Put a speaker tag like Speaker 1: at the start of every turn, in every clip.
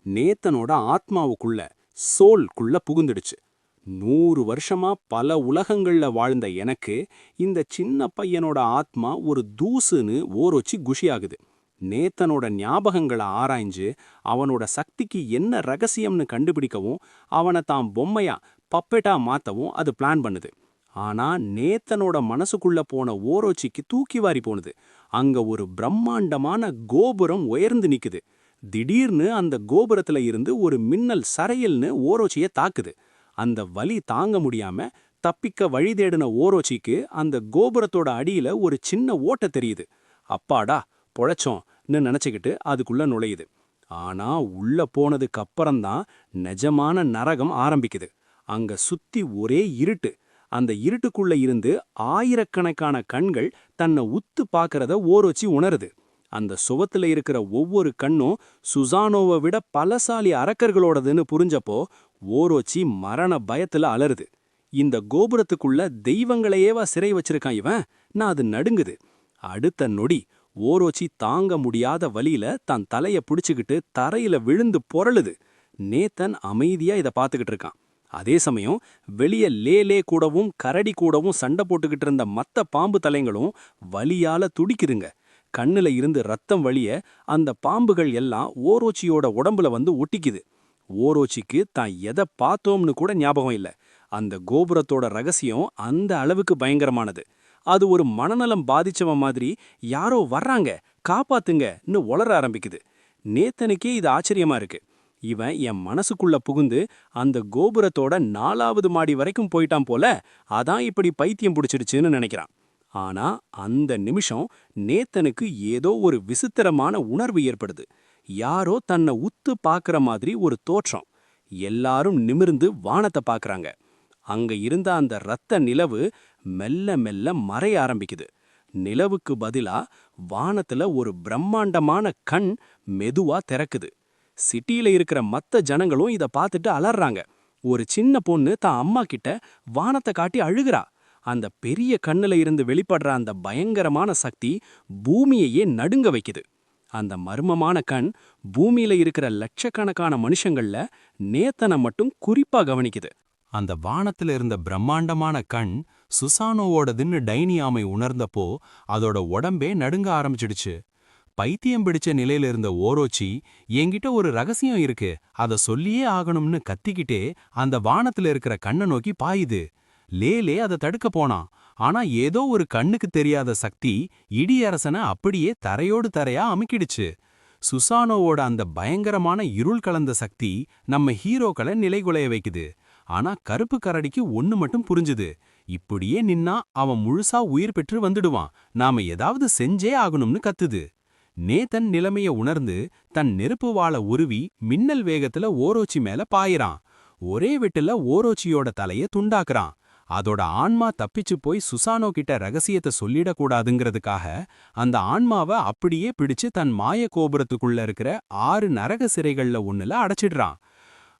Speaker 1: நேத்தனோட ஆத்மாவுக்குள்ள சோல்குள்ள புகுந்துடுச்சு. 100 வருஷமா பல உலகங்கள்ல வாழ்ந்த எனக்கு இந்த சின்ன பையனோட ஆத்மா ஒரு தூசுன்னு ஓரொச்சி குஷியாகுது. நேத்தனோட ஞாபகங்களை ஆராய்ஞ்சு அவனோட சக்திக்கு என்ன ரகசியம்னு கண்டுபிடிக்கவும் அவனை தான் பொம்மையா பப்பெட்டா மாத்தவும் அது பிளான் பண்ணுது. ஆனா நேத்தனோட மனசுக்குள்ள போன ஓரோச்சிக்கு தூக்கி வாரி போனது. அங்க ஒரு பிரம்மாண்டமான கோபுரம் உயர்ந்து நிக்குது. திடீர்னு அந்த கோபுரத்துல இருந்து ஒரு மின்னல் சரையல்னு ஓரோச்சிய தாக்குது. அந்த வலி தாங்க முடியாம தப்பிக்க வழி தேடின ஓரோச்சிக்கு அந்த கோபுரத்தோட அடியில ஒரு சின்ன ஓட்ட தெரியுது. அப்பாடா பொழைச்சோம்னு நினைச்சுக்கிட்டு அதுக்குள்ள நுழையுது. ஆனா உள்ள போனதுக்கு அப்புறம்தான் நிஜமான நரகம் ஆரம்பிக்குது. அங்க சுத்தி ஒரே இருட்டு. அந்த இருட்டுக்குள்ள இருந்து ஆயிரக்கணக்கான கண்கள் தன்னை உத்து பார்க்கறத ஓரோச்சி உணருது. அந்த சுவத்துல இருக்கிற ஒவ்வொரு கண்ணும் சுசானோவை விட பலசாலி அரக்கர்களோடதுன்னு புரிஞ்சப்போ ஓரோச்சி மரண பயத்துல அலறுது. இந்த கோபுரத்துக்குள்ள தெய்வங்களையேவா சிறை வச்சிருக்கான் இவன்? நான் அது நடுங்குது. அடுத்த நொடி ஓரோச்சி தாங்க முடியாத வலியில தன் தலைய பிடிச்சுக்கிட்டு தரையில விழுந்து பொரளுது. நேத்தன் அமைதியா இதை பார்த்துக்கிட்டு இருக்கான். அதே சமயம் வெளிய லே கூடவும் கரடி கூடவும் சண்டை போட்டுக்கிட்டு இருந்த மத்த பாம்பு தலைங்களும் வலியால துடிக்குதுங்க. கண்ணுல இருந்து ரத்தம் வழிய அந்த பாம்புகள் எல்லாம் ஓரோச்சியோட உடம்புல வந்து ஒட்டிக்குது. ஓரோச்சிக்கு தான் எதை பார்த்தோம்னு கூட ஞாபகம் இல்ல. அந்த கோபுரத்தோட ரகசியம் அந்த அளவுக்கு பயங்கரமானது. அது ஒரு மனநலம் பாதிச்சவன் மாதிரி யாரோ வர்றாங்க காப்பாத்துங்கன்னு உளர ஆரம்பிக்குது. நேத்தனுக்கே இது ஆச்சரியமா இருக்கு. இவன் என் மனசுக்குள்ள புகுந்து அந்த கோபுரத்தோட 4வது மாடி வரைக்கும் போயிட்டான் போல, அதான் இப்படி பைத்தியம் பிடிச்சிடுச்சுன்னு நினைக்கிறான். ஆனா அந்த நிமிஷம் நேத்தனுக்கு ஏதோ ஒரு விசித்திரமான உணர்வு ஏற்படுது. யாரோ தன்னை உத்து பார்க்கற மாதிரி ஒரு தோற்றம். எல்லாரும் நிமிர்ந்து வானத்தை பார்க்கறாங்க. அங்க இருந்த அந்த இரத்த நிலவு மெல்ல மெல்ல மறைய ஆரம்பிக்குது. நிலவுக்கு பதிலா வானத்துல ஒரு பிரம்மாண்டமான கண் மெதுவா திறக்குது. சிட்டியில இருக்கிற மத்த ஜனங்களும் இத பார்த்துட்டு அலறாங்க. ஒரு சின்ன பொண்ணு தான் அம்மா கிட்ட வானத்தை காட்டி அழுகிறா. அந்த பெரிய கண்ணுல இருந்து வெளிப்படுற அந்த பயங்கரமான சக்தி பூமியையே நடுங்க வைக்குது. அந்த மர்மமான கண் பூமியில இருக்கிற லட்சக்கணக்கான மனுஷங்கள்ல நேத்தனை மட்டும் குறிப்பா கவனிக்குது. அந்த வானத்துல இருந்த பிரம்மாண்டமான கண் சுசானோவோடதுன்னு டைனி ஆமை உணர்ந்தப்போ அதோட உடம்பே நடுங்க ஆரம்பிச்சிடுச்சு. பைத்தியம் பிடிச்ச நிலையில இருந்த ஓரோச்சி, என்கிட்ட ஒரு ரகசியம் இருக்கு, அத சொல்லியே ஆகணும்னு கத்திக்கிட்டே அந்த வானத்துல இருக்கிற கண்ணை நோக்கி பாயுது. லே அதை தடுக்க போனான். ஆனா ஏதோ ஒரு கண்ணுக்கு தெரியாத சக்தி இடியரசனை அப்படியே தரையோடு தரையா அமுக்கிடுச்சு. சுசானோவோட அந்த பயங்கரமான இருள் கலந்த சக்தி நம்ம ஹீரோக்களை நிலைகுலைய வைக்குது. ஆனா கருப்பு கரடிக்கு ஒண்ணு மட்டும் புரிஞ்சுது. இப்படியே நின்னா அவன் முழுசா உயிர் பெற்று வந்துடுவான், நாம ஏதாவது செஞ்சே ஆகணும்னு கத்துது. நேத்தன் நிலைமைய உணர்ந்து தன் நெருப்பு வாள உருவி மின்னல் வேகத்துல ஓரோச்சி மேல பாயிறான். ஒரே வெட்டுல ஓரோச்சியோட தலைய துண்டாக்குறான். அதோட ஆன்மா தப்பிச்சு போய் சுசானோ கிட்ட ரகசியத்தை சொல்லிடக்கூடாதுங்கிறதுக்காக அந்த ஆன்மாவை அப்படியே பிடிச்சு தன் மாய கோபுரத்துக்குள்ள இருக்கிற 6 நரக சிறைகள்ல ஒண்ணுல அடைச்சிடுறான்.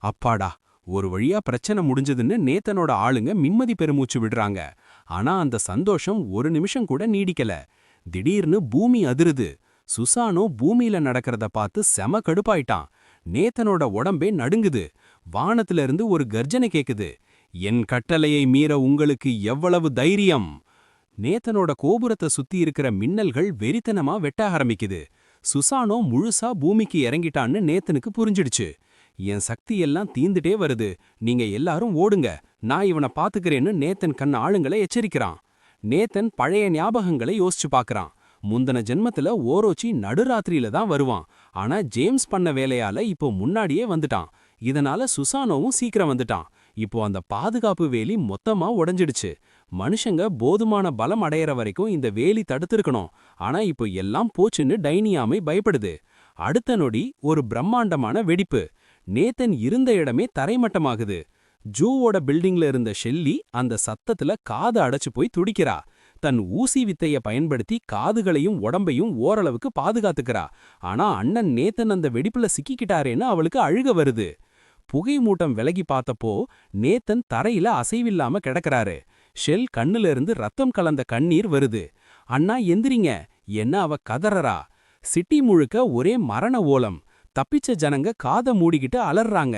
Speaker 1: அப்பாடா, ஒரு வழியா பிரச்சனை முடிஞ்சதுன்னு நேத்தனோட ஆளுங்க நிம்மதி பெருமூச்சு விடுறாங்க. ஆனா அந்த சந்தோஷம் ஒரு நிமிஷம் கூட நீடிக்கல. திடீர்னு பூமி அதிருது. சுசானோ பூமியில நடக்கிறத பார்த்து செம கடுப்பாயிட்டான். நேத்தனோட உடம்பே நடுங்குது. வானத்துல இருந்து ஒரு கர்ஜனை கேக்குது. என் கட்டளையை மீற உங்களுக்கு எவ்வளவு தைரியம்? நேத்தனோட கோபுரத்தை சுத்தி இருக்கிற மின்னல்கள் வெறித்தனமா வெட்ட ஆரம்பிக்குது. சுசானோ முழுசா பூமிக்கு இறங்கிட்டான்னு நேத்தனுக்கு புரிஞ்சிடுச்சு. என் சக்தி எல்லாம் தீந்துட்டே வருது, நீங்க எல்லாரும் ஓடுங்க, நான் இவனை பாத்துக்கிறேன்னு நேத்தன் கண் ஆளுங்களை எச்சரிக்கிறான். நேத்தன் பழைய ஞாபகங்களை யோசிச்சு பாக்குறான். முந்தன ஜென்மத்துல ஓரோச்சி நடுராத்திரியில தான் வருவான். ஆனா ஜேம்ஸ் பண்ண வேலையால இப்போ முன்னாடியே வந்துட்டான். இதனால சுசானோவும் சீக்கிரம் வந்துட்டான். இப்போ அந்த பாதுகாப்பு வேலி மொத்தமா உடைஞ்சிடுச்சு. மனுஷங்க போதுமான பலம் அடையற வரைக்கும் இந்த வேலி தடுத்திருக்கணும். ஆனா இப்போ எல்லாம் போச்சுன்னு டைனியாமை பயப்படுது. அடுத்த நொடி ஒரு பிரம்மாண்டமான வெடிப்பு. நேத்தன் இருந்த இடமே தரைமட்டமாகுது. ஜூவோட பில்டிங்ல இருந்த ஷெல்லி அந்த சத்தத்துல காது அடைச்சு போய் துடிக்கிறா. தன் ஊசி வித்தைய பயன்படுத்தி காதுகளையும் உடம்பையும் ஓரளவுக்கு பாதுகாத்துக்கிறா. ஆனா அண்ணன் நேத்தன் அந்த வெடிப்புல சிக்கிக்கிட்டாரேன்னு அவளுக்கு அழுக வருது. புகை மூட்டம் விலகி பார்த்தப்போ நேத்தன் தரையில அசைவில்லாம கிடக்கிறாரு. ஷெல் கண்ணுல இருந்து ரத்தம் கலந்த கண்ணீர் வருது. அண்ணா எந்திரிங்க என்ன அவ கதறரா. சிட்டி முழுக்க ஒரே மரண ஓலம். தப்பிச்ச ஜனங்க காதை மூடிக்கிட்டு அலறாங்க.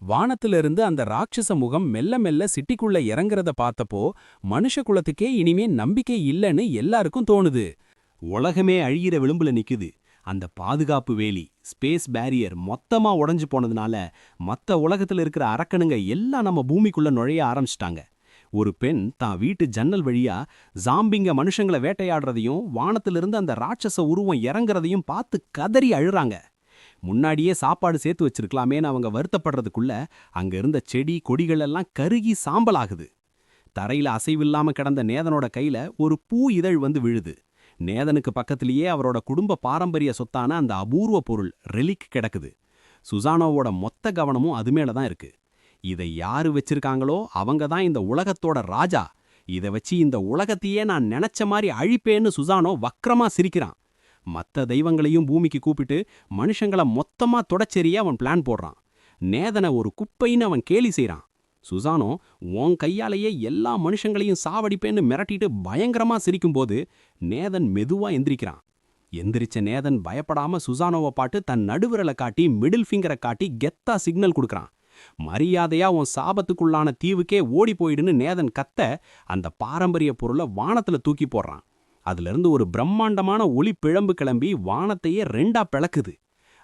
Speaker 1: வானத்திலிருந்து அந்த ராட்சச முகம் மெல்ல மெல்ல சிட்டிக்குள்ள இறங்குறத பார்த்தப்போ மனுஷ குலத்துக்கே இனிமே நம்பிக்கை இல்லைன்னு எல்லாருக்கும் தோணுது.
Speaker 2: உலகமே அழியிற விளிம்புல நிக்குது. அந்த பாதுகாப்பு வேலி, ஸ்பேஸ் பேரியர் மொத்தமா உடைஞ்சு போனதுனால மத்த உலகத்துல இருக்கிற அரக்கனுங்க எல்லாம் நம்ம பூமிக்குள்ள நுழைய ஆரம்பிச்சிட்டாங்க. ஒரு பெண் தான் வீட்டு ஜன்னல் வழியா ஜாம்பிங்க மனுஷங்களை வேட்டையாடுறதையும் வானத்திலிருந்து அந்த ராட்சச உருவம் இறங்குறதையும் பார்த்து கதறி அழுறாங்க. முன்னாடியே சாப்பாடு சேர்த்து வச்சிருக்கலாமேன்னு அவங்க வருத்தப்படுறதுக்குள்ள அங்க இருந்த செடி கொடிகள் எல்லாம் கருகி சாம்பலாகுது. தரையில அசைவில்லாம கிடந்த நேதனோட கையில ஒரு பூ இதழ் வந்து விழுது. நேதனுக்கு பக்கத்திலேயே அவரோட குடும்ப பாரம்பரிய சொத்தான அந்த அபூர்வ பொருள் ரெலிக் கிடக்குது. சுசானோவோட மொத்த கவனமும் அது மேல தான் இருக்கு. இதை யாரு வச்சிருக்காங்களோ அவங்க தான் இந்த உலகத்தோட ராஜா. இதை வச்சு இந்த உலகத்தையே நான் நினைச்ச மாதிரி அழிப்பேன்னு சுசானோ வக்ரமா சிரிக்கிறான். மத்த தெய்வங்களையும் பூமிக்கு கூப்பிட்டு மனுஷங்கள மொத்தமா தொடச்செறிய அவன் பிளான் போடுறான். நேதனை ஒரு குப்பைன்னு அவன் கேலி செய்றான். சுசானோ உன் கையாலேயே எல்லா மனுஷங்களையும் சாவடிப்பேன்னு மிரட்டிட்டு பயங்கரமா சிரிக்கும்போது நேதன் மெதுவா எந்திரிக்கிறான். எந்திரிச்ச நேதன் பயப்படாம சுசானோவை பாட்டு தன் நடுவிரலை காட்டி மிடில் ஃபிங்கரை காட்டி கெத்தா சிக்னல் கொடுக்கறான். மரியாதையா உன் சாபத்துக்குள்ளான தீவுக்கே ஓடி போயிடுன்னு நேதன் கத்த அந்த பாரம்பரிய பொருளை வானத்துல தூக்கி போடுறான். அதிலிருந்து ஒரு பிரம்மாண்டமான ஒளி பிழம்பு கிளம்பி வானத்தையே ரெண்டா பிளக்குது.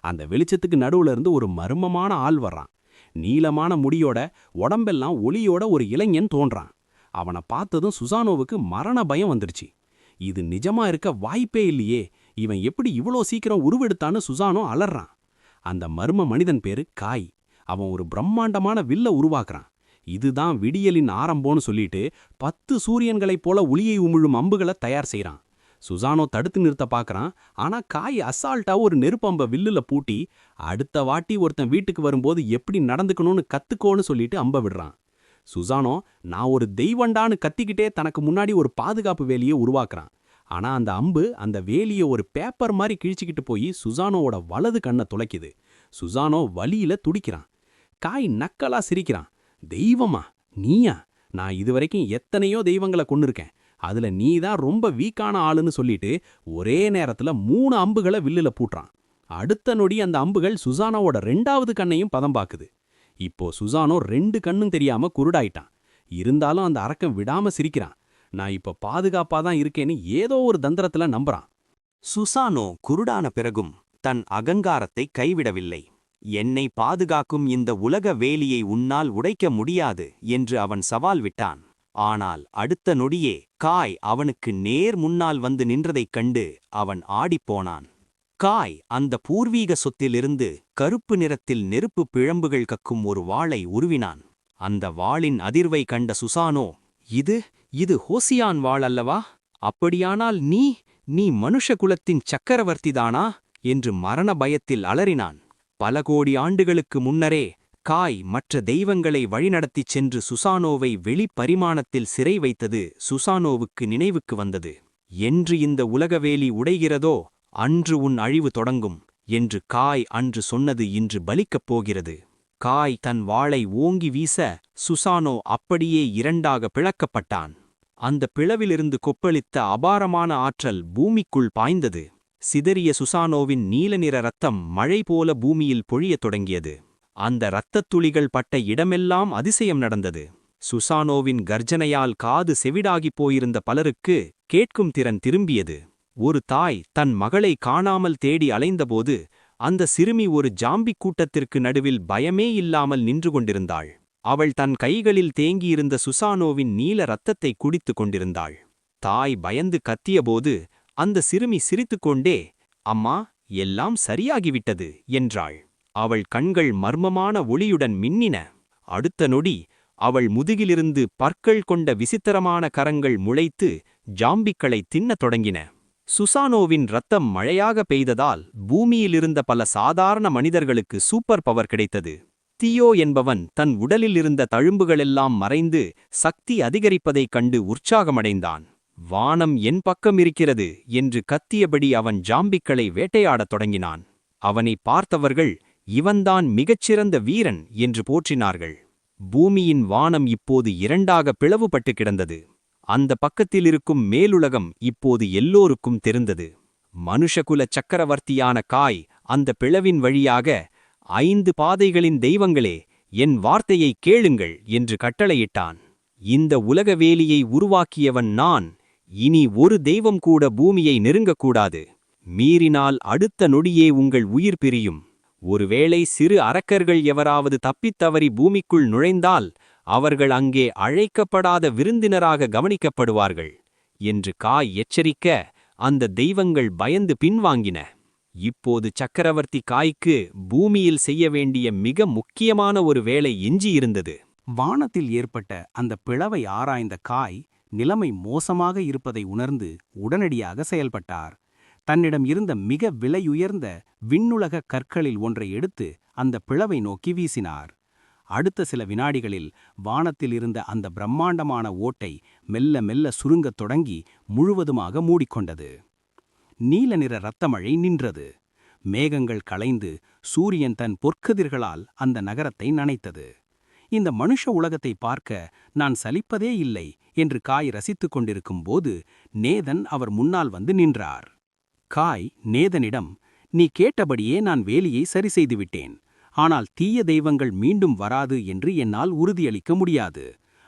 Speaker 2: அந்த வெளிச்சத்துக்கு நடுவுல இருந்து ஒரு மர்மமான ஆள் வர்றான். நீளமான முடியோட உடம்பெல்லாம் ஒளியோட ஒரு இளைஞன் தோன்றான். அவனை பார்த்ததும் சுசானோவுக்கு மரண பயம் வந்துருச்சு. இது நிஜமா இருக்க வாய்ப்பே இல்லையே, இவன் எப்படி இவ்வளோ சீக்கிரம் உருவெடுத்தான்னு சுசானோ அலறான். அந்த மர்ம மனிதன் பேரு காய். அவன் ஒரு பிரம்மாண்டமான வில்ல உருவாக்குறான். இதுதான் விடியலின் ஆரம்பம்னு சொல்லிட்டு 10 சூரியன்களைப் போல ஒளியை உமிழும் அம்புகளை தயார் செய்றான். சுசானோ தடுத்து நிறுத்த பார்க்கறான். ஆனா காய் அசால்ட்டா ஒரு நெருப்பம்ப வில்லுல பூட்டி அடுத்த வாட்டி ஒருத்தன் வீட்டுக்கு வரும்போது எப்படி நடந்துக்கணும்னு கத்துக்கோன்னு சொல்லிட்டு அம்ப விடுறான். சுசானோ நான் ஒரு தெய்வண்டான்னு கத்திக்கிட்டே தனக்கு முன்னாடி ஒரு பாதுகாப்பு வேலியை உருவாக்குறான். ஆனா அந்த அம்பு அந்த வேலியை ஒரு பேப்பர் மாதிரி கிழிச்சிக்கிட்டு போய் சுசானோவோட வலது கண்ணை துளைக்குது. சுசானோ வலியில துடிக்கிறான். காய் நக்கலா சிரிக்கிறான். தெய்வமா நீயா? நான் இதுவரைக்கும் எத்தனையோ தெய்வங்களை கொன்னிருக்கேன், அதுல நீ தான் ரொம்ப வீக்கான ஆளுன்னு சொல்லிட்டு ஒரே நேரத்துல 3 அம்புகளை வில்லுல பூட்டுறான். அடுத்த நொடி அந்த அம்புகள் சுசானோவோட 2வது கண்ணையும் பதம் பாக்குது. இப்போ சுசானோ 2 கண்ணும் தெரியாம குருடாயிட்டான். இருந்தாலும் அந்த அரக்கன் விடாம சிரிக்கிறான். நான் இப்ப பாதுகாப்பா தான் இருக்கேன்னு ஏதோ ஒரு தந்திரத்துல நம்புறான்.
Speaker 3: சுசானோ குருடான பிறகும் தன் அகங்காரத்தை கைவிடவில்லை. என்னை பாதுகாக்கும் இந்த உலக வேலியை உன்னால் உடைக்க முடியாது என்று அவன் சவால் விட்டான். ஆனால் அடுத்த நொடியே காய் அவனுக்கு நேர் முன்னால் வந்து நின்றதைக் கண்டு அவன் ஆடிப்போனான். காய் அந்த பூர்வீக சொத்திலிருந்து கருப்பு நிறத்தில் நெருப்பு பிழம்புகள் கக்கும் ஒரு வாளை உருவினான். அந்த வாளின் அதிர்வை கண்ட சுசானோ, இது ஹோசியான் வாள் அல்லவா? அப்படியானால் நீ மனுஷ குலத்தின் சக்கரவர்த்திதானா என்று மரண பயத்தில் அலறினான். பல கோடி ஆண்டுகளுக்கு முன்னரே காய் மற்ற தெய்வங்களை வழிநடத்திச் சென்று சுசானோவை வெளிப்பரிமாணத்தில் சிறை வைத்தது சுசானோவுக்கு நினைவுக்கு வந்தது. என்று இந்த உலகவேலி உடைகிறதோ அன்று உன் அழிவு தொடங்கும் என்று காய் அன்று சொன்னது இன்று பலிக்கப் போகிறது. காய் தன் வாளை ஓங்கி வீச சுசானோ அப்படியே 2ஆக பிளக்கப்பட்டான். அந்த பிளவிலிருந்து கொப்பளித்த அபாரமான ஆற்றல் பூமிக்குள் பாய்ந்தது. சிதறிய சுசானோவின் நீல நிற ரத்தம் மழை போல பூமியில் பொழியத் தொடங்கியது. அந்த இரத்தத் துளிகள் பட்ட இடமெல்லாம் அதிசயம் நடந்தது. சுசானோவின் கர்ஜனையால் காது செவிடாகிப் போயிருந்த பலருக்கு கேட்கும் திறன் திரும்பியது. ஒரு தாய் தன் மகளை காணாமல் தேடி அலைந்தபோது அந்த சிறுமி ஒரு ஜாம்பிக் கூட்டத்திற்கு நடுவில் பயமே இல்லாமல் நின்று கொண்டிருந்தாள். அவள் தன் கைகளில் தேங்கியிருந்த சுசானோவின் நீல இரத்தத்தை குடித்துக் கொண்டிருந்தாள். தாய் பயந்து கத்தியபோது அந்த சிறுமி சிரித்துக்கொண்டே, அம்மா, எல்லாம் சரியாகிவிட்டது என்றாள். அவள் கண்கள் மர்மமான ஒளியுடன் மின்னின. அடுத்த நொடி அவள் முதுகிலிருந்து பற்கள் கொண்ட விசித்திரமான கரங்கள் முளைத்து ஜாம்பிக்களை தின்னத் தொடங்கின. சுசானோவின் இரத்தம் மழையாக பெய்ததால் பூமியிலிருந்த பல சாதாரண மனிதர்களுக்கு சூப்பர் பவர் கிடைத்தது. தியோ என்பவன் தன் உடலில் இருந்த தழும்புகளெல்லாம் மறைந்து சக்தி அதிகரிப்பதைக் கண்டு உற்சாகமடைந்தான். வானம் என் பக்கம் இருக்கிறது என்று கத்தியபடி அவன் ஜாம்பிக்களை வேட்டையாடத் தொடங்கினான். அவனை பார்த்தவர்கள் இவன்தான் மிகச்சிறந்த வீரன் என்று போற்றினார்கள். பூமியின் வானம் இப்போது 2ஆக பிளவுபட்டு கிடந்தது. அந்த பக்கத்தில் இருக்கும் மேலுலகம் இப்போது எல்லோருக்கும் தெரிந்தது. மனுஷகுல சக்கரவர்த்தியான காய் அந்த பிளவின் வழியாக 5 பாதைகளின் தெய்வங்களே, என் வார்த்தையை கேளுங்கள் என்று கட்டளையிட்டான். இந்த உலகவேலியை உருவாக்கியவன் நான். இனி ஒரு தெய்வம் கூட பூமியை நெருங்கக்கூடாது. மீறினால் அடுத்த நொடியே உங்கள் உயிர் பிரியும். ஒருவேளை சிறு அரக்கர்கள் எவராவது தப்பித்தவறி பூமிக்குள் நுழைந்தால் அவர்கள் அங்கே அழைக்கப்படாத விருந்தினராக கவனிக்கப்படுவார்கள் என்று காய் எச்சரிக்க அந்த தெய்வங்கள் பயந்து பின்வாங்கின. இப்போது சக்கரவர்த்தி காய்க்கு பூமியில் செய்ய வேண்டிய மிக முக்கியமான ஒரு வேலை எஞ்சியிருந்தது.
Speaker 1: வானத்தில் ஏற்பட்ட அந்த பிளவை ஆராய்ந்த காய் நிலைமை மோசமாக இருப்பதை உணர்ந்து உடனடியாக செயல்பட்டார். தன்னிடம் இருந்த மிக விலையுயர்ந்த விண்ணுலக கற்களில் ஒன்றை எடுத்து அந்த பிளவை நோக்கி வீசினார். அடுத்த சில வினாடிகளில் வானத்தில் இருந்த அந்த பிரம்மாண்டமான ஓட்டை மெல்ல மெல்ல சுருங்கத் தொடங்கி முழுவதுமாக மூடிக்கொண்டது. நீல நிற இரத்தமழை நின்றது. மேகங்கள் களைந்து சூரியன் தன் பொற்கதிர்களால் அந்த நகரத்தை நனைத்தது. இந்த மனுஷ உலகத்தை பார்க்க நான் சலிப்பதே இல்லை என்று காய் ரசித்துக் கொண்டிருக்கும் போது நேதன் அவர் முன்னால் வந்து நின்றார். காய் நேதனிடம், நீ கேட்டபடியே நான் வேலியை சரி செய்துவிட்டேன். ஆனால் தீய தெய்வங்கள் மீண்டும் வராது என்று என்னால் உறுதியளிக்க முடியாது.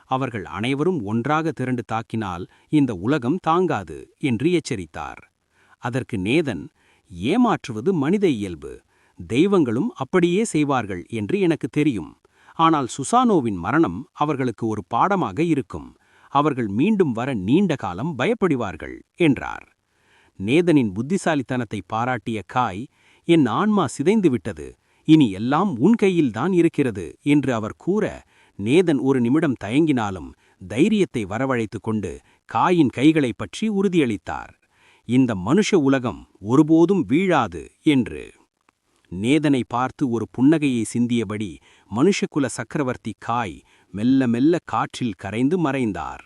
Speaker 1: அவர்கள் அனைவரும் ஒன்றாக திரண்டு தாக்கினால் இந்த உலகம் தாங்காது என்று எச்சரித்தார். அதற்கு நேதன், ஏமாற்றுவது மனித இயல்பு. தெய்வங்களும் அப்படியே செய்வார்கள் என்று எனக்கு தெரியும். ஆனால் சுசானோவின் மரணம் அவர்களுக்கு ஒரு பாடமாக இருக்கும். அவர்கள் மீண்டும் வர நீண்ட காலம் பயப்படுவார்கள் என்றார். நேதனின் புத்திசாலித்தனத்தை பாராட்டிய காய், என் ஆன்மா சிதைந்துவிட்டது, இனி எல்லாம் உன் கையில்தான் இருக்கிறது என்று அவர் கூற, நேதன் ஒரு நிமிடம் தயங்கினாலும் தைரியத்தை வரவழைத்துக் கொண்டு காயின் கைகளைப் பற்றி உறுதியளித்தார். இந்த மனுஷ உலகம் ஒருபோதும் வீழாது என்று. நேதனை பார்த்து ஒரு புன்னகையை சிந்தியபடி மனுஷகுல சக்கரவர்த்தி காய் மெல்ல மெல்ல காற்றில் கரைந்து மறைந்தார்.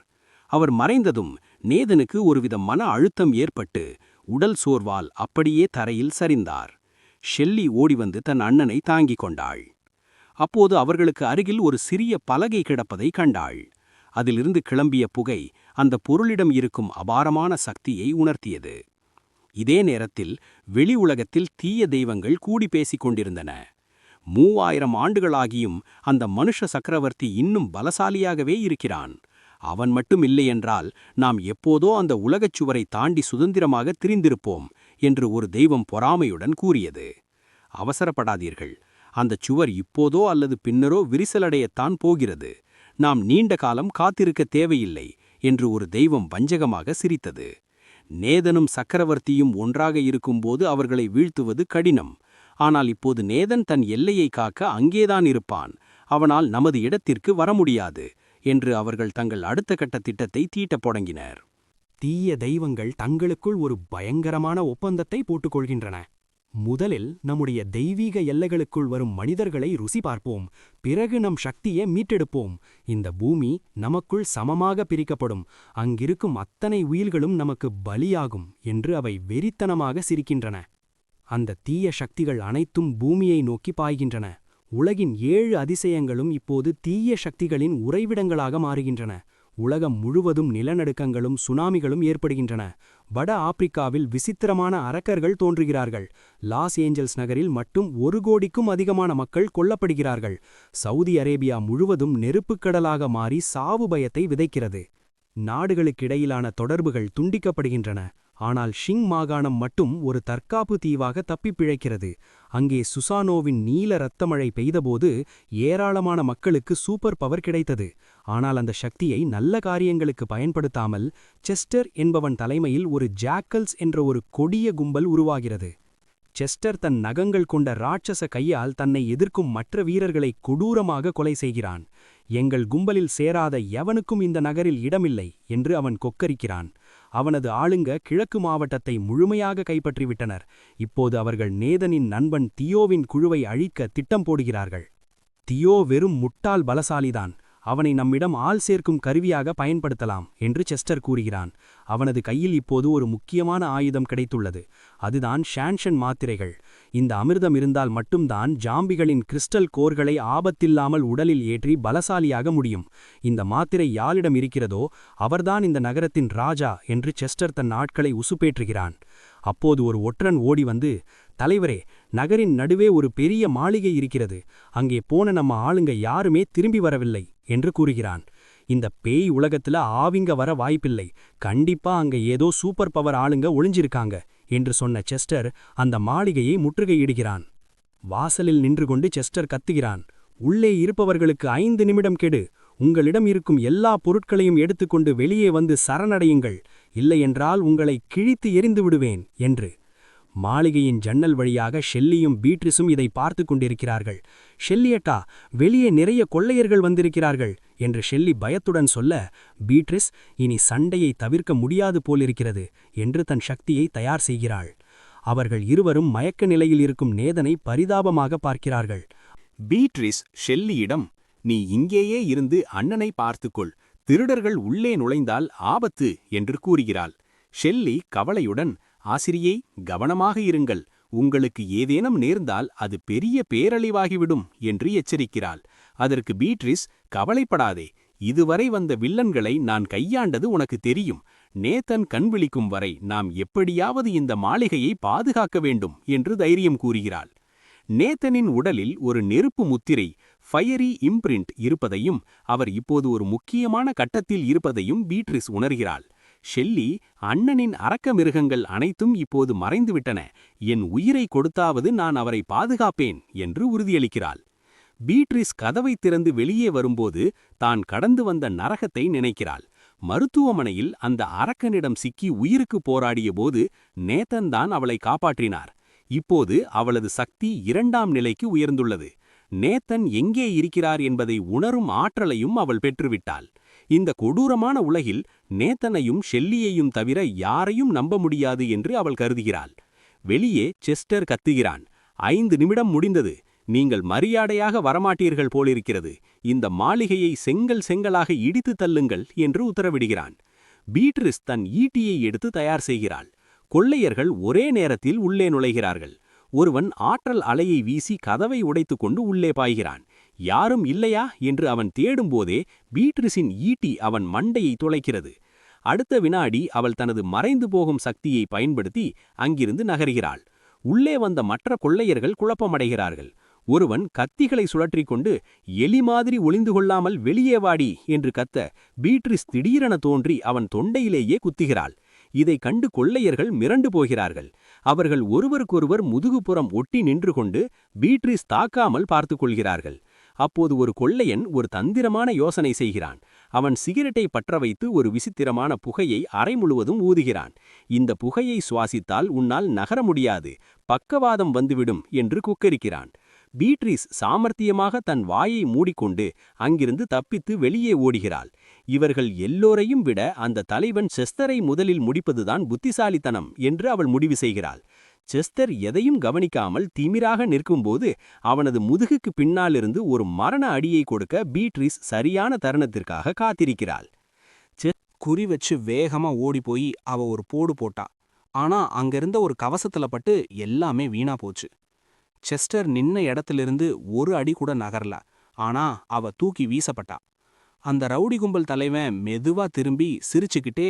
Speaker 1: அவர் மறைந்ததும் நேதனுக்கு ஒருவித மன அழுத்தம் ஏற்பட்டு உடல் சோர்வால் அப்படியே தரையில் சரிந்தார். ஷெல்லி ஓடிவந்து தன் அண்ணனை தாங்கிக் கொண்டாள். அப்போது அவர்களுக்கு அருகில் ஒரு சிறிய பலகை கிடப்பதை கண்டாள். அதிலிருந்து கிளம்பிய புகை அந்த பொருளிடம் இருக்கும் அபாரமான சக்தியை உணர்த்தியது. இதே நேரத்தில் வெளி உலகத்தில் தீய தெய்வங்கள் கூடி பேசிக் கொண்டிருந்தன. 3000 ஆண்டுகளாகியும் அந்த மனுஷ சக்கரவர்த்தி இன்னும் பலசாலியாகவே இருக்கிறான். அவன் மட்டும் இல்லையென்றால் நாம் எப்போதோ அந்த உலகச் சுவரை தாண்டி சுதந்திரமாக திரிந்திருப்போம் என்று ஒரு தெய்வம் பொறாமையுடன் கூறியது. அவசரப்படாதீர்கள், அந்த சுவர் இப்போதோ அல்லது பின்னரோ விரிசலடையத்தான் போகிறது. நாம் நீண்ட காலம் காத்திருக்க தேவையில்லை என்று ஒரு தெய்வம் வஞ்சகமாக சிரித்தது. நேதனும் சக்கரவர்த்தியும் ஒன்றாக இருக்கும்போது அவர்களை வீழ்த்துவது கடினம். ஆனால் இப்போது நேதன் தன் எல்லையை காக்க அங்கேதான் இருப்பான். அவனால் நமது இடத்திற்கு வர முடியாது என்று அவர்கள் தங்கள் அடுத்த கட்ட திட்டத்தை தீட்டப் தொடங்கினர்.
Speaker 2: தீய தெய்வங்கள் தங்களுக்குள் ஒரு பயங்கரமான ஒப்பந்தத்தை போட்டுக்கொள்கின்றன. முதலில் நம்முடைய தெய்வீக எல்லைகளுக்குள் வரும் மனிதர்களை ருசி பார்ப்போம், பிறகு நம் சக்தியை மீட்டெடுப்போம். இந்த பூமி நமக்குள் சமமாக பிரிக்கப்படும், அங்கிருக்கும் அத்தனை உயிர்களும் நமக்கு பலியாகும் என்று அவை வெறித்தனமாக சிரிக்கின்றன. அந்த தீய சக்திகள் அனைத்தும் பூமியை நோக்கி பாய்கின்றன. உலகின் 7 அதிசயங்களும் இப்போது தீய சக்திகளின் உறைவிடங்களாக மாறுகின்றன. உலகம் முழுவதும் நிலநடுக்கங்களும் சுனாமிகளும் ஏற்படுகின்றன. வட ஆப்பிரிக்காவில் விசித்திரமான அரக்கர்கள் தோன்றுகிறார்கள். லாஸ் ஏஞ்சல்ஸ் நகரில் மட்டும் 1 கோடிக்கும் அதிகமான மக்கள் கொல்லப்படுகிறார்கள். சவுதி அரேபியா முழுவதும் நெருப்புக்கடலாக மாறி சாவு பயத்தை விதைக்கிறது. நாடுகளுக்கிடையிலான தொடர்புகள் துண்டிக்கப்படுகின்றன. ஆனால் ஷிங் மாகாணம் மட்டும் ஒரு தற்காப்பு தீவாக தப்பிப் பிழைக்கிறது. அங்கே சுசானோவின் நீல இரத்தமழை பெய்தபோது ஏராளமான மக்களுக்கு சூப்பர் பவர் கிடைத்தது. ஆனால் அந்த சக்தியை நல்ல காரியங்களுக்கு பயன்படுத்தாமல் செஸ்டர் என்பவன் தலைமையில் ஒரு ஜாக்கல்ஸ் என்ற ஒரு கொடிய கும்பல் உருவாகிறது. செஸ்டர் தன் நகங்கள் கொண்ட ராட்சச கையால் தன்னை எதிர்க்கும் மற்ற வீரர்களை கொடூரமாக கொலை செய்கிறான். எங்கள் கும்பலில் சேராத எவனுக்கும் இந்த நகரில் இடமில்லை என்று அவன் கொக்கரிக்கிறான். அவனது ஆளுங்க கிழக்கு மாவட்டத்தை முழுமையாக கைப்பற்றிவிட்டனர். இப்போது அவர்கள் நேதனின் நண்பன் தியோவின் குழுவை அழிக்க திட்டம் போடுகிறார்கள். தியோ வெறும் முட்டாள் பலசாலிதான். அவனை நம்மிடம் ஆள் சேர்க்கும் கருவியாக பயன்படுத்தலாம் என்று செஸ்டர் கூறுகிறான். அவனது கையில் இப்போது ஒரு முக்கியமான ஆயுதம் கிடைத்துள்ளது. அதுதான் ஷான்ஷன் மாத்திரைகள். இந்த அமிர்தம் இருந்தால் மட்டும்தான் ஜாம்பிகளின் கிறிஸ்டல் கோர்களை ஆபத்தில்லாமல் உடலில் ஏற்றி பலசாலியாக முடியும். இந்த மாத்திரை யாரிடம் இருக்கிறதோ அவர்தான் இந்த நகரத்தின் ராஜா என்று செஸ்டர் தன் ஆட்களை உசுப்பேற்றுகிறான். அப்போது ஒரு ஒற்றன் ஓடி வந்து, தலைவரே, நகரின் நடுவே ஒரு பெரிய மாளிகை இருக்கிறது, அங்கே போன நம்ம ஆளுங்க யாருமே திரும்பி வரவில்லை என்று கூறுகிறான். இந்த பேய் உலகத்துல ஆவிங்க வர வாய்ப்பில்லை, கண்டிப்பா அங்க ஏதோ சூப்பர் பவர் ஆளுங்க ஒளிஞ்சிருக்காங்க என்று சொன்ன செஸ்டர் அந்த மாளிகையை முற்றுகையிடுகிறான். வாசலில் நின்று கொண்டு செஸ்டர் கத்துகிறான், உள்ளே இருப்பவர்களுக்கு 5 நிமிடம் கெடு, உங்களிடம் இருக்கும் எல்லா பொருட்களையும் எடுத்துக்கொண்டு வெளியே வந்து சரணடையுங்கள், இல்லையென்றால் உங்களை கிழித்து எறிந்து விடுவேன் என்று. மாளிகையின் ஜன்னல் வழியாக ஷெல்லியும் பீட்ரிஸும் இதை பார்த்து கொண்டிருக்கிறார்கள். ஷெல்லியட்டா, வெளியே நிறைய கொள்ளையர்கள் வந்திருக்கிறார்கள் என்று ஷெல்லி பயத்துடன் சொல்ல, பீட்ரிஸ் இனி சண்டையை தவிர்க்க முடியாது போலிருக்கிறது என்று தன் சக்தியை தயார் செய்கிறாள். அவர்கள் இருவரும் மயக்க நிலையில் இருக்கும் நேதனை பரிதாபமாக பார்க்கிறார்கள்.
Speaker 1: பீட்ரிஸ் ஷெல்லியிடம், நீ இங்கேயே இருந்து அண்ணனை பார்த்துக்கொள், திருடர்கள் உள்ளே நுழைந்தால் ஆபத்து என்று கூறுகிறாள். ஷெல்லி கவலையுடன், ஆசிரியை, கவனமாக இருங்கள், உங்களுக்கு ஏதேனும் நேர்ந்தால் அது பெரிய பேரழிவாகிவிடும் என்று எச்சரிக்கிறாள். அதற்கு பீட்ரிஸ், கவலைப்படாதே, இதுவரை வந்த வில்லன்களை நான் கையாண்டது உனக்கு தெரியும், நேத்தன் கண் விழிக்கும் வரை நாம் எப்படியாவது இந்த மாளிகையை பாதுகாக்க வேண்டும் என்று தைரியம் கூறுகிறாள். நேத்தனின் உடலில் ஒரு நெருப்பு முத்திரை, ஃபயரி இம்பிரிண்ட் இருப்பதையும் அவர் இப்போது ஒரு முக்கியமான கட்டத்தில் இருப்பதையும் பீட்ரிஸ் உணர்கிறாள். ஷெல்லி, அண்ணனின் அரக்க மிருகங்கள் அனைத்தும் இப்போது மறைந்துவிட்டன, என் உயிரை கொடுத்தாவது நான் அவரை பாதுகாப்பேன் என்று உறுதியளிக்கிறாள். பீட்ரிஸ் கதவை திறந்து வெளியே வரும்போது தான் கடந்து வந்த நரகத்தை நினைக்கிறாள். மருத்துவமனையில் அந்த அரக்கனிடம் சிக்கி உயிருக்கு போராடிய போது நேத்தன் தான் அவளை காப்பாற்றினார். இப்போது அவளது சக்தி 2ஆம் நிலைக்கு உயர்ந்துள்ளது. நேத்தன் எங்கே இருக்கிறார் என்பதை உணரும் ஆற்றலையும் அவள் பெற்றுவிட்டாள். இந்த கொடூரமான உலகில் நேத்தனையும் ஷெல்லியையும் தவிர யாரையும் நம்ப முடியாது என்று அவள் கருதுகிறாள். வெளியே செஸ்டர் கத்துகிறான், 5 நிமிடம் முடிந்தது, நீங்கள் மரியாதையாக வரமாட்டீர்கள் போலிருக்கிறது, இந்த மாளிகையை செங்கலாக இடித்து தள்ளுங்கள் என்று உத்தரவிடுகிறான். பீட்ரிஸ் தன் ஈட்டியை எடுத்து தயார் செய்கிறாள். கொள்ளையர்கள் ஒரே நேரத்தில் உள்ளே நுழைகிறார்கள். ஒருவன் ஆற்றல் அலையை வீசி கதவை உடைத்துக்கொண்டு உள்ளே பாய்கிறான். யாரும் இல்லையா என்று அவன் தேடும்போதே பீட்ரிஸின் ஈட்டி அவன் மண்டையை துளைக்கிறது. அடுத்த வினாடி அவள் தனது மறைந்து போகும் சக்தியை பயன்படுத்தி அங்கிருந்து நகர்கிறாள். உள்ளே வந்த மற்ற கொள்ளையர்கள் குழப்பமடைகிறார்கள். ஒருவன் கத்திகளை சுழற்றிக் கொண்டு, எலி மாதிரி ஒளிந்து கொள்ளாமல் வெளியே வாடி என்று கத்த, பீட்ரிஸ் திடீரென தோன்றி அவன் தொண்டையிலேயே குத்துகிறாள். இதை கண்டு கொள்ளையர்கள் மிரண்டு போகிறார்கள். அவர்கள் ஒருவருக்கொருவர் முதுகுப்புறம் ஒட்டி நின்று கொண்டு பீட்ரிஸ் தாக்காமல் பார்த்து கொள்கிறார்கள். அப்போது ஒரு கொள்ளையன் ஒரு தந்திரமான யோசனை செய்கிறான். அவன் சிகரெட்டை பற்ற வைத்து ஒரு விசித்திரமான புகையை அறை முழுவதும் ஊதுகிறான். இந்த புகையை சுவாசித்தால் உன்னால் நகர முடியாது, பக்கவாதம் வந்துவிடும் என்று குக்கரிக்கிறான். பீட்ரிஸ் சாமர்த்தியமாக தன் வாயை மூடிக்கொண்டு அங்கிருந்து தப்பித்து வெளியே ஓடுகிறாள். இவர்கள் எல்லோரையும் விட அந்த தலைவன் செஸ்டரை முதலில் முடிப்பதுதான் புத்திசாலித்தனம் என்று அவள் முடிவு செய்கிறாள். செஸ்டர் எதையும் கவனிக்காமல் திமிராக நிற்கும்போது அவனது முதுகுக்கு பின்னாலிருந்து ஒரு மரண அடியை கொடுக்க பீட்ரிஸ் சரியான தருணத்திற்காக காத்திருக்கிறாள்.
Speaker 2: குறி வச்சு வேகமா ஓடி போய் அவ ஒரு போடு போட்டா. ஆனா அங்கிருந்த ஒரு கவசத்துல பட்டு எல்லாமே வீணா போச்சு. செஸ்டர் நின்ன இடத்திலிருந்து ஒரு அடி கூட நகரல. ஆனா அவ தூக்கி வீசப்பட்டா. அந்த ரவுடி கும்பல் தலைவன் மெதுவா திரும்பி சிரிச்சுக்கிட்டே,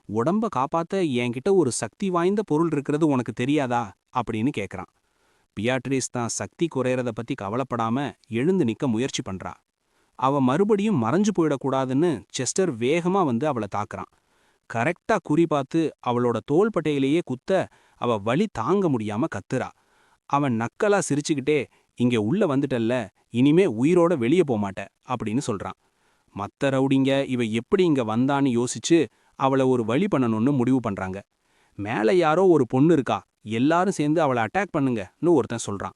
Speaker 2: உடம்ப காப்பாத்த என்கிட்ட ஒரு சக்தி வாய்ந்த பொருள் இருக்கிறது உனக்கு தெரியாதா அப்படின்னு கேக்குறான். பியாட்ரிஸ் தான் சக்தி குறையறத பத்தி கவலைப்படாம எழுந்து நிக்க முயற்சி பண்றா. அவ மறுபடியும் மறைஞ்சு போயிடக்கூடாதுன்னு செஸ்டர் வேகமா வந்து அவளை தாக்குறான். கரெக்டா குறி பார்த்து அவளோட தோள்பட்டையிலேயே குத்த அவ வலி தாங்க முடியாம கத்துறா. அவன் நக்கலா சிரிச்சுக்கிட்டே, இங்க உள்ள வந்துட்டல்ல, இனிமே உயிரோட வெளியே போமாட்ட அப்படின்னு சொல்றான். மத்த ரவுடிங்க இவ எப்படி இங்க வந்தான்னு யோசிச்சு அவளை ஒரு வழி பண்ணணும்னு முடிவு பண்றாங்க. மேல யாரோ ஒரு பொண்ணு இருக்கா, எல்லாரும் சேர்ந்து அவளை அட்டாக் பண்ணுங்கன்னு ஒருத்தன் சொல்றான்.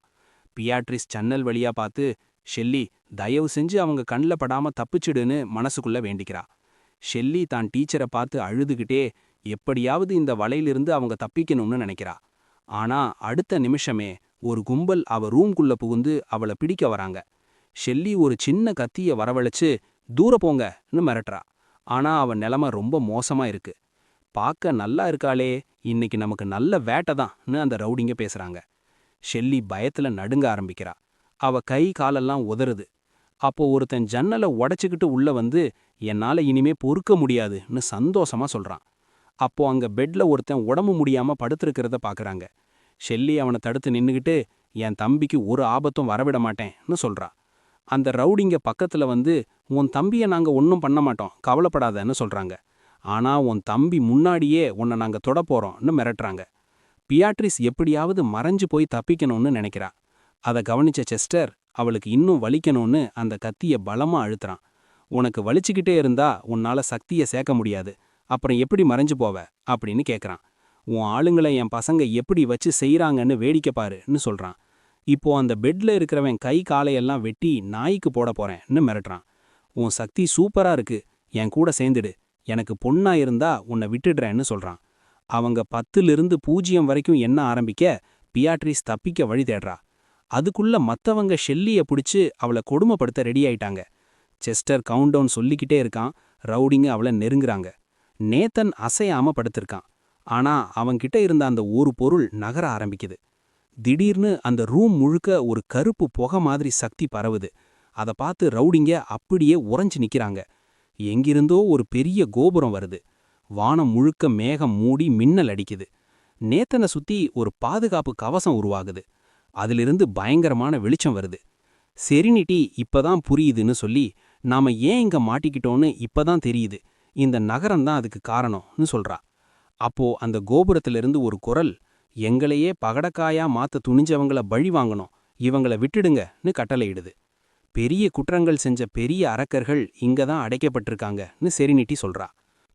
Speaker 2: பியாட்ரிஸ் ஜன்னல் வழியா பார்த்து, ஷெல்லி, தயவு செஞ்சு அவங்க கண்ணில் படாம தப்பிச்சிடுன்னு மனசுக்குள்ள வேண்டிக்கிறா. ஷெல்லி தான் டீச்சரை பார்த்து அழுதுகிட்டே எப்படியாவது இந்த வலையிலிருந்து அவங்க தப்பிக்கணும்னு நினைக்கிறா. ஆனா அடுத்த நிமிஷமே ஒரு கும்பல் அவ ரூம்குள்ள புகுந்து அவளை பிடிக்க வராங்க. ஷெல்லி ஒரு சின்ன கத்திய வரவழைச்சு தூர போங்கன்னு மிரட்டுறா. ஆனா அவன் நிலைமை ரொம்ப மோசமா இருக்கு. பார்க்க நல்லா இருக்காளே, இன்னைக்கு நமக்கு நல்ல வேட்டை தான்னு அந்த ரவுடிங்க பேசுறாங்க. ஷெல்லி பயத்துல நடுங்க ஆரம்பிக்கிறா. அவ கை காலெல்லாம் உதறுது. அப்போ ஒருத்தன் ஜன்னலை உடைச்சுக்கிட்டு உள்ள வந்து, என்னால இனிமே பொறுக்க முடியாதுன்னு சந்தோஷமா சொல்றான்.
Speaker 1: அப்போ அங்க பெட்ல ஒருத்தன் உடம்பு முடியாம படுத்திருக்கிறத பாக்குறாங்க. ஷெல்லி அவனை தடுத்து நின்னுகிட்டு, என் தம்பிக்கு ஒரு ஆபத்தும் வரவிட மாட்டேன்னு சொல்றா. அந்த ரவுடிங்க பக்கத்துல வந்து, உன் தம்பிய நாங்க ஒன்னும் பண்ண மாட்டோம், கவலைப்படாதன்னு சொல்றாங்க. ஆனா உன் தம்பி முன்னாடியே உன்னை நாங்க தொடப் போறோம்னு மிரட்டுறாங்க. பியாட்ரிஸ் எப்படியாவது மறைஞ்சு போய் தப்பிக்கணும்னு நினைக்கிறா. அதை கவனிச்ச செஸ்டர் அவளுக்கு இன்னும் வலிக்கணும்னு அந்த கத்திய பலமா அழுத்துறான். உனக்கு வலிச்சுக்கிட்டே இருந்தா உன்னால சக்தியை சேர்க்க முடியாது, அப்புறம் எப்படி மறைஞ்சு போவ அப்படின்னு கேட்குறான். உன் ஆளுங்களை என் பசங்க எப்படி வச்சு செய்யறாங்கன்னு வேடிக்கை பாருன்னு சொல்றான். இப்போ அந்த பெட்ல இருக்கிறவன் கை காலையெல்லாம் வெட்டி நாய்க்கு போட போறேன்னு மிரட்டுறான். உன் சக்தி சூப்பரா இருக்கு, என் கூட சேர்ந்துடு, எனக்கு பொண்ணா இருந்தா உன்னை விட்டுடுறேன்னு சொல்றான். அவங்க 10லிருந்து 0 வரைக்கும் எண்ண ஆரம்பிக்க பியாட்ரிஸ் தப்பிக்க வழி தேடுறா. அதுக்குள்ள மத்தவங்க ஷெல்லிய பிடிச்சு அவளை கொடுமைப்படுத்த ரெடி ஆயிட்டாங்க. செஸ்டர் கவுண்டவுன் சொல்லிக்கிட்டே இருக்கான். ரவுடிங்க அவளை நெருங்குறாங்க. நேத்தன் அசையாம படுத்திருக்கான். ஆனா அவன்கிட்ட இருந்த அந்த ஒரு பொருள் நகர ஆரம்பிக்குது. திடீர்னு அந்த ரூம் முழுக்க ஒரு கருப்பு புகை மாதிரி சக்தி பரவுது. அதை பார்த்து ரவுடிங்க அப்படியே உறைஞ்சு நிக்கிறாங்க. எங்கிருந்தோ ஒரு பெரிய கோபுரம் வருது. வானம் முழுக்க மேகம் மூடி மின்னல் அடிக்குது. நேத்தனை சுத்தி ஒரு பாதுகாப்பு கவசம் உருவாகுது. அதிலிருந்து பயங்கரமான வெளிச்சம் வருது. செரினிட்டி இப்பதான் புரியுதுன்னு சொல்லி, நாம ஏன் இங்க மாட்டிக்கிட்டோன்னு இப்பதான் தெரியுது, இந்த நகரம்தான் அதுக்கு காரணம்னு சொல்றா. அப்போ அந்த கோபுரத்திலிருந்து ஒரு குரல், எங்களையே பகடக்காயா மாத்த துணிஞ்சவங்கள பழி வாங்கணும், இவங்கள விட்டுடுங்கன்னு கட்டளையிடுது. பெரிய குற்றங்கள் செஞ்ச பெரிய அரக்கர்கள் இங்கதான் அடைக்கப்பட்டிருக்காங்கன்னு செரினிட்டி சொல்றா.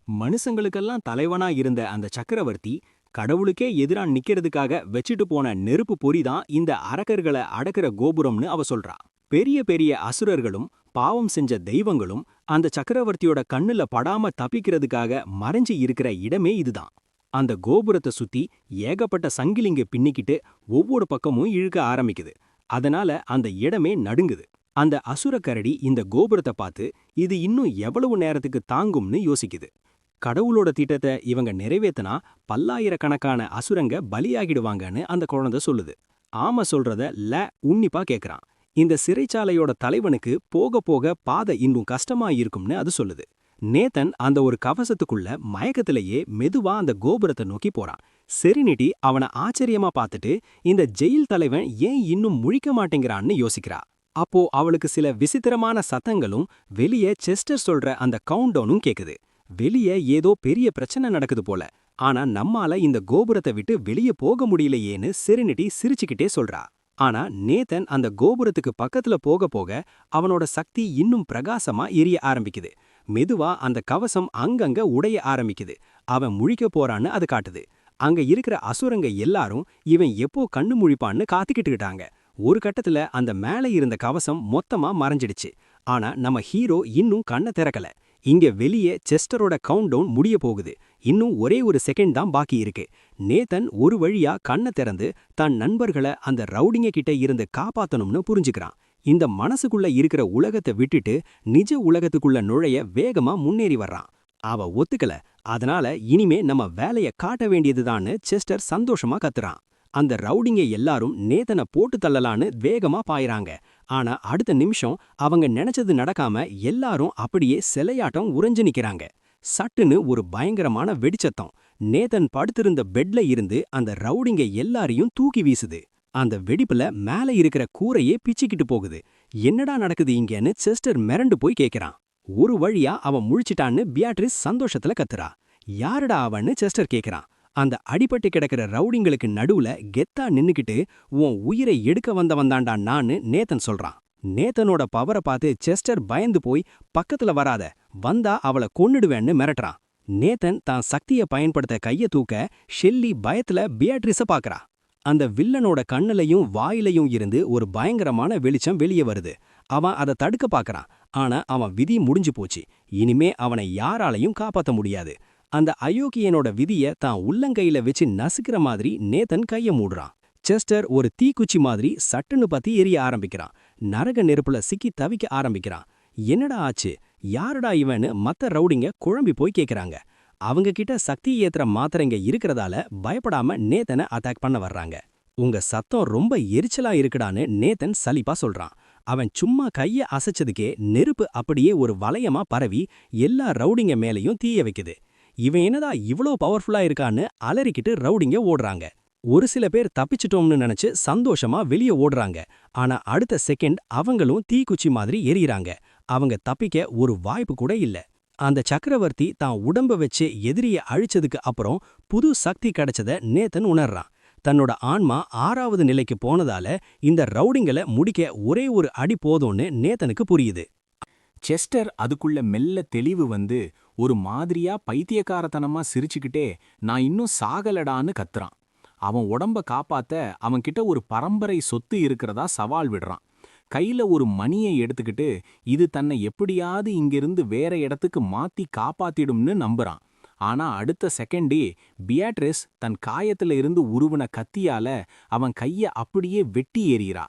Speaker 2: மனுஷங்களுக்கெல்லாம் தலைவனா இருந்த அந்த சக்கரவர்த்தி கடவுளுக்கே எதிரா நிக்கிறதுக்காக வச்சுட்டு போன நெருப்பு பொறிதான் இந்த அரக்கர்களை அடக்கிற கோபுரம்னு அவ சொல்றா. பெரிய பெரிய அசுரர்களும் பாவம் செஞ்ச தெய்வங்களும் அந்த சக்கரவர்த்தியோட கண்ணுல படாம தப்பிக்கிறதுக்காக மறைஞ்சு இருக்கிற இடமே இதுதான். அந்த கோபுரத்தை சுத்தி ஏகப்பட்ட சங்கிலிங்க பின்னிக்கிட்டு ஒவ்வொரு பக்கமும் இழுக்க ஆரம்பிக்குது. அதனால அந்த இடமே நடுங்குது. அந்த அசுரக்கரடி இந்த கோபுரத்தை பார்த்து இது இன்னும் எவ்வளவு நேரத்துக்கு தாங்கும்னு யோசிக்குது. கடவுளோட திட்டத்தை இவங்க நிறைவேத்தினா பல்லாயிரக்கணக்கான அசுரங்க பலியாகிடுவாங்கன்னு அந்த குழந்தை சொல்லுது. ஆம சொல்றத உன்னிப்பா கேக்குறான். இந்த சிறைச்சாலையோட தலைவனுக்கு போக போக பாதை இன்னும் கஷ்டமா இருக்கும்னு அது சொல்லுது. நேத்தன் அந்த ஒரு கவசத்துக்குள்ள மயக்கத்திலேயே மெதுவா அந்த கோபுரத்தை நோக்கி போறான். செரினிட்டி அவனை ஆச்சரியமா பார்த்துட்டு இந்த ஜெயில் தலைவன் ஏன் இன்னும் முழிக்க மாட்டேங்கிறான்னு யோசிக்கிறா. அப்போ அவளுக்கு சில விசித்திரமான சத்தங்களும் வெளியே செஸ்டர் சொல்ற அந்த கவுண்டவுனும் கேக்குது. வெளியே ஏதோ பெரிய பிரச்சனை நடக்குது போல, ஆனா நம்மால இந்த கோபுரத்தை விட்டு வெளியே போக முடியலையேன்னு செரினிட்டி சிரிச்சுக்கிட்டே சொல்றா. ஆனா நேத்தன் அந்த கோபுரத்துக்கு பக்கத்துல போக போக அவனோட சக்தி இன்னும் பிரகாசமா எரிய ஆரம்பிக்குது. மெதுவா அந்த கவசம் அங்கங்க உடைய ஆரம்பிக்குது. அவன் முழிக்க போறான்னு அது காட்டுது. அங்க இருக்கிற அசுரங்க எல்லாரும் இவன் எப்போ கண்ணு முழிப்பான்னு காத்துக்கிட்டுக்கிட்டாங்க. ஒரு கட்டத்துல அந்த மேல இருந்த கவசம் மொத்தமா மறைஞ்சிடுச்சு. ஆனா நம்ம ஹீரோ இன்னும் கண்ணை திறக்கல. இங்க வெளியே செஸ்டரோட கவுண்டவுன் முடிய போகுது. இன்னும் ஒரே ஒரு செகண்ட் தான் பாக்கி இருக்கு. நேத்தன் ஒரு வழியா கண்ணை திறந்து தன் நண்பர்களை அந்த ரவுடிங்க கிட்ட இருந்து காப்பாத்தணும்னு புரிஞ்சுக்கிறான். இந்த மனசுக்குள்ள இருக்கிற உலகத்தை விட்டுட்டு நிஜ உலகத்துக்குள்ள நுழைய வேகமா முன்னேறி வர்றான். அவ ஒத்துக்கல. அதனால இனிமே நம்ம வேலைய காட்ட வேண்டியதுதான்னு செஸ்டர் சந்தோஷமா கத்துறான். அந்த ரவுடிங்க எல்லாரும் நேத்தனை போட்டு தள்ளலான்னு வேகமா பாயறாங்க. ஆனா அடுத்த நிமிஷம் அவங்க நினைச்சது நடக்காம எல்லாரும் அப்படியே சிலையாட்டம் உறைஞ்சு நிக்கிறாங்க. சட்டுன்னு ஒரு பயங்கரமான வெடிச்சத்தம் நேத்தன் படுத்திருந்த பெட்ல இருந்து அந்த ரவுடிங்க எல்லாரையும் தூக்கி வீசுது. அந்த வெடிப்புல மேல இருக்கிற கூரையே பிச்சுக்கிட்டு போகுது. என்னடா நடக்குது இங்கன்னு செஸ்டர் மிரண்டு போய் கேக்குறான். ஒரு வழியா அவன் முழிச்சிட்டான்னு பியாட்ரிஸ் சந்தோஷத்துல கத்துறா. யாருடா அவன்னு செஸ்டர் கேக்குறான். அந்த அடிபட்டு கிடக்கிற ரவுடிங்களுக்கு நடுவுல கெத்தா நின்னுக்கிட்டு உன் உயிரை எடுக்க வந்தவன்தான்டா நான்னு நேத்தன் சொல்றான். நேத்தனோட பவரை பார்த்து செஸ்டர் பயந்து போய் பக்கத்துல வராத, வந்தா அவளை கொன்னுடுவேன்னு மிரட்டுறான். நேத்தன் தான் சக்தியை பயன்படுத்த கைய தூக்க ஷெல்லி பயத்துல பியாட்ரிஸ பாக்குறா. அந்த வில்லனோட கண்ணுலையும் வாயிலையும் இருந்து ஒரு பயங்கரமான வெளிச்சம் வெளியே வருது. அவன் அதை தடுக்க பாக்குறான். ஆனா அவன் விதி முடிஞ்சு போச்சு. இனிமே அவனை யாராலையும் காப்பாத்த முடியாது. அந்த அயோக்கியனோட விதிய தான் உள்ளங்கையில வச்சு நசுக்கிற மாதிரி நேத்தன் கைய மூடுறான். செஸ்டர் ஒரு தீக்குச்சி மாதிரி சட்டுன்னு பத்தி எரிய ஆரம்பிக்கிறான். நரக நெருப்புல சிக்கி தவிக்க ஆரம்பிக்கிறான். என்னடா ஆச்சு, யாருடா இவன்னு மத்த ரவுடிங்க குழம்பி போய் கேக்குறாங்க. அவங்க கிட்ட சக்தி ஏத்துற மாத்திரைங்க இருக்கிறதால பயப்படாம நேத்தனை அட்டாக் பண்ண வர்றாங்க. உங்க சத்தம் ரொம்ப எரிச்சலா இருக்குடான்னு நேத்தன் சலிப்பா சொல்றான். அவன் சும்மா கைய அசைச்சதுக்கே நெருப்பு அப்படியே ஒரு வளையமா பரவி எல்லா ரவுடிங்க மேலையும் தீய வைக்குது. இவன் என்னடா இவ்ளோ பவர்ஃபுல்லா இருக்கான்னு அலறிக்கிட்டு ரவுடிங்க ஓடுறாங்க. ஒரு சில பேர் தப்பிச்சிட்டோம்னு நினைச்சு சந்தோஷமா வெளியே ஓடுறாங்க. ஆனா அடுத்த செகண்ட் அவங்களும் தீக்குச்சி மாதிரி எரியறாங்க. அவங்க தப்பிக்க ஒரு வாய்ப்பு கூட இல்ல. அந்த சக்கரவர்த்தி தான் உடம்ப வச்சு எதிரிய அழிச்சதுக்கு அப்புறம் புது சக்தி கிடைச்சத நேத்தன் உணர்றான். தன்னோட ஆன்மா 6வது நிலைக்கு போனதால இந்த ரவுடிங்கள முடிக்க ஒரே ஒரு அடி போதும்னு நேத்தனுக்கு புரியுது.
Speaker 1: செஸ்டர் அதுக்குள்ள மெல்ல தெளிவு வந்து ஒரு மாதிரியா பைத்தியக்காரத்தனமா சிரிச்சுக்கிட்டே நான் இன்னும் சாகலடான்னு கத்துறான். அவன் உடம்ப காப்பாத்த அவன்கிட்ட ஒரு பரம்பரை சொத்து இருக்கிறதா சவால் விடுறான். கையில ஒரு மணியை எடுத்துக்கிட்டு இது தன்னை எப்படியாவது இங்கிருந்து வேற இடத்துக்கு மாத்தி காப்பாத்திடும்னு நம்புறான். ஆனா அடுத்த செகண்டே பியாட்ரிஸ் தன் காயத்துல இருந்து உருவின கத்தியால அவன் கைய அப்படியே வெட்டி ஏறிறா.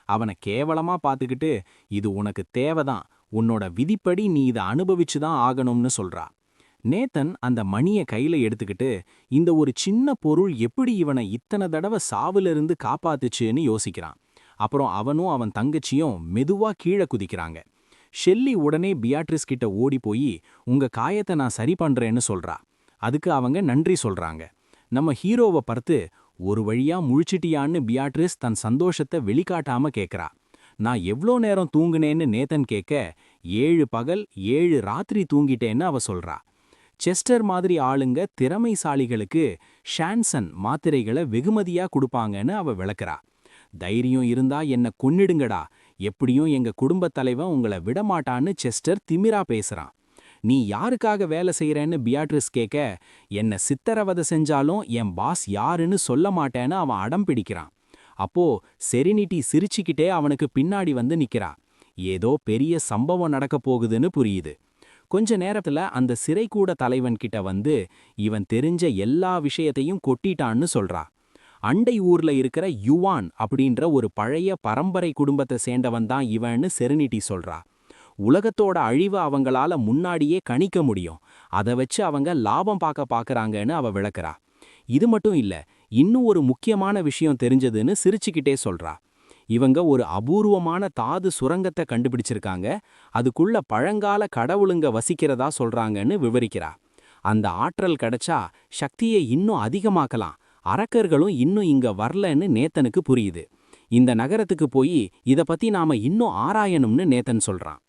Speaker 1: அவனை கேவலமா பார்த்துக்கிட்டு இது உனக்கு தேவைதான், உன்னோட விதிப்படி நீ இதை அனுபவிச்சுதான் ஆகணும்னு சொல்றா. நேத்தன் அந்த மணிய கையில எடுத்துக்கிட்டு இந்த ஒரு சின்ன பொருள் எப்படி இவனை இத்தனை தடவை சாவிலிருந்து காப்பாத்துச்சுன்னு யோசிக்கிறான். அப்புறம் அவனும் அவன் தங்கச்சியும் மெதுவா கீழே குதிக்கிறாங்க. ஷெல்லி உடனே பியாட்ரிஸ் கிட்ட ஓடி போய் உங்க காயத்தை நான் சரி பண்றேன்னு சொல்றா. அதுக்கு அவங்க நன்றி சொல்றாங்க. நம்ம ஹீரோவை பார்த்து ஒரு வழியா முழிச்சிட்டியான்னு பியாட்ரிஸ் தன் சந்தோஷத்தை வெளிக்காட்டாம கேக்குறா. நான் எவ்ளோ நேரம் தூங்குனேன்னு நேத்தன் கேட்க 7 பகல் 7 ராத்திரி தூங்கிட்டேன்னு அவ சொல்றா. செஸ்டர் மாதிரி ஆளுங்க திறமைசாலிகளுக்கு ஷான்சன் மாத்திரைகளை வெகுமதியா கொடுப்பாங்கன்னு அவ விளக்குறா. தைரியம் இருந்தா என்ன கொன்னிடுங்கடா, எப்படியும் எங்க குடும்பத் தலைவன் உங்களை விடமாட்டான்னு செஸ்டர் திமிரா பேசுறான். நீ யாருக்காக வேலை செய்யறேன்னு பியாட்ரிஸ் கேட்க என்ன சித்திரவதை செஞ்சாலும் என் பாஸ் யாருன்னு சொல்ல மாட்டேன்னு அவன் அடம் பிடிக்கிறான். அப்போ செரினிட்டி சிரிச்சுக்கிட்டே அவனுக்கு பின்னாடி வந்து நிக்கிறா. ஏதோ பெரிய சம்பவம் நடக்க போகுதுன்னு புரியுது. கொஞ்ச நேரத்துல அந்த சிறைக்கூட தலைவன் கிட்ட வந்து இவன் தெரிஞ்ச எல்லா விஷயத்தையும் கொட்டிட்டான்னு சொல்றா. அண்டை ஊர்ல இருக்கிற யுவான் அப்படின்ற ஒரு பழைய பரம்பரை குடும்பத்தை சேர்ந்தவன் தான் இவன்னு செரினிட்டி சொல்றா. உலகத்தோட அழிவை அவங்களால முன்னாடியே கணிக்க முடியும், அதை வச்சு அவங்க லாபம் பார்க்கறாங்கன்னு அவ விளக்குறா. இது மட்டும் இல்ல, இன்னும் ஒரு முக்கியமான விஷயம் தெரிஞ்சதுன்னு சிரிச்சுக்கிட்டே சொல்றா. இவங்க ஒரு அபூர்வமான தாது சுரங்கத்தை கண்டுபிடிச்சிருக்காங்க, அதுக்குள்ள பழங்கால கடவுளுங்க வசிக்கிறதா சொல்றாங்கன்னு விவரிக்கிறா. அந்த ஆற்றல் கிடைச்சா சக்தியை இன்னும் அதிகமாக்கலாம், அரக்கர்களும் இன்னும் இங்க வரலன்னு நேத்தனுக்கு புரியுது. இந்த நகரத்துக்கு போய் இத பத்தி நாம இன்னும் ஆராயணும்னு நேத்தன் சொல்றான்.